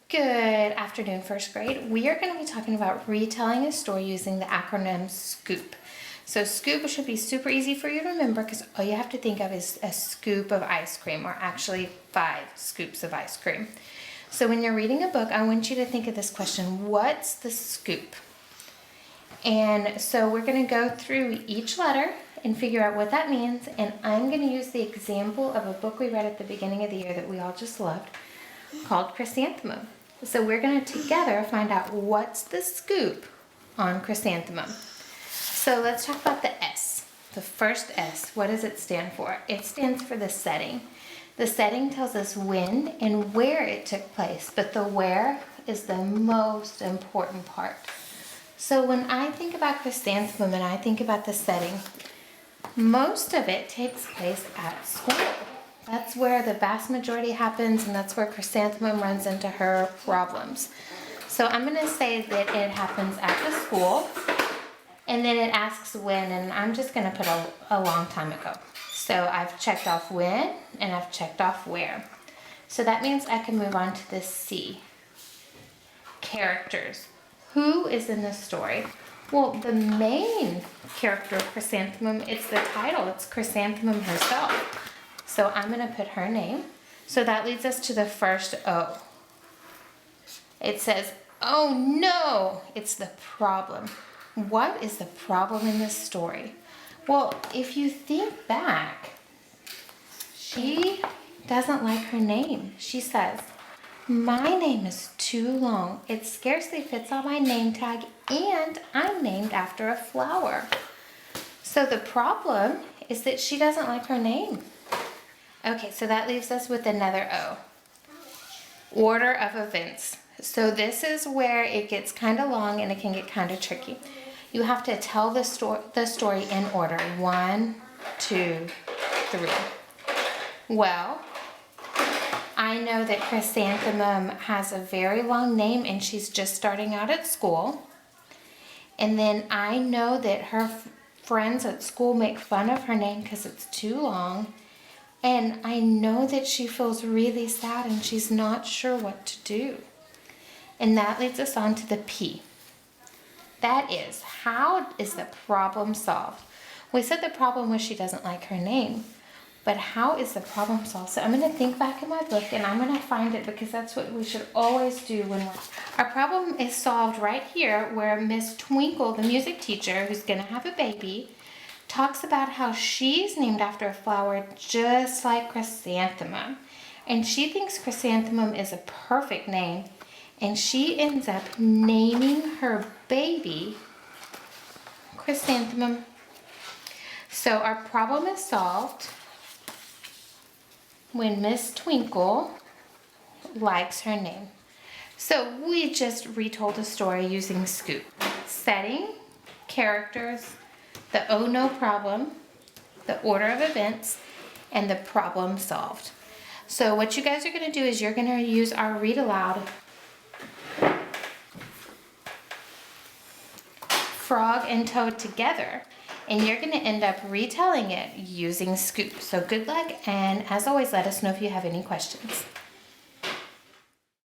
Good afternoon, first grade. We are going to be talking about retelling a story using the acronym SCOOP. So SCOOP should be super easy for you to remember because all you have to think of is a scoop of ice cream, or actually 5 scoops of ice cream. So when you're reading a book, I want you to think of this question: what's the scoop? And so we're going to go through each letter and figure out what that means. And I'm going to use the example of a book we read at the beginning of the year that we all just loved, called Chrysanthemum. So we're going to together find out what's the scoop on Chrysanthemum. So let's talk about the S. The first S, what does it stand for? It stands for the setting. The setting tells us when and where it took place, but the where is the most important part. So when I think about Chrysanthemum and I think about the setting, most of it takes place at school. That's where the vast majority happens, and that's where Chrysanthemum runs into her problems. So I'm going to say that it happens at the school, and then it asks when, and I'm just going to put a long time ago. So I've checked off when, and I've checked off where. So that means I can move on to the C. Characters. Who is in the story? Well, the main character of Chrysanthemum, it's the title. It's Chrysanthemum herself. So I'm going to put her name. So that leads us to the first O. It says, oh no, it's the problem. What is the problem in this story? Well, if you think back, she doesn't like her name. She says, my name is too long. It scarcely fits on my name tag, and I'm named after a flower. So the problem is that she doesn't like her name. Okay, so that leaves us with another O. Order of events. So this is where it gets kind of long and it can get kind of tricky. You have to tell the story in order. 1, 2, 3. Well, I know that Chrysanthemum has a very long name and she's just starting out at school. And then I know that her friends at school make fun of her name because it's too long. And I know that she feels really sad and she's not sure what to do. And that leads us on to the P. That is, how is the problem solved? We said the problem was she doesn't like her name. But how is the problem solved? So I'm going to think back in my book and I'm going to find it, because that's what we should always do when our problem is solved right here, where Miss Twinkle, the music teacher who's going to have a baby, talks about how she's named after a flower just like Chrysanthemum. And she thinks Chrysanthemum is a perfect name. And she ends up naming her baby Chrysanthemum. So our problem is solved when Miss Twinkle likes her name. So we just retold a story using SCOOP. Setting, characters, the oh no problem, the order of events, and the problem solved. So what you guys are going to do is you're going to use our read aloud, Frog and Toad together, and you're going to end up retelling it using SCOOP. So good luck, and as always, let us know if you have any questions.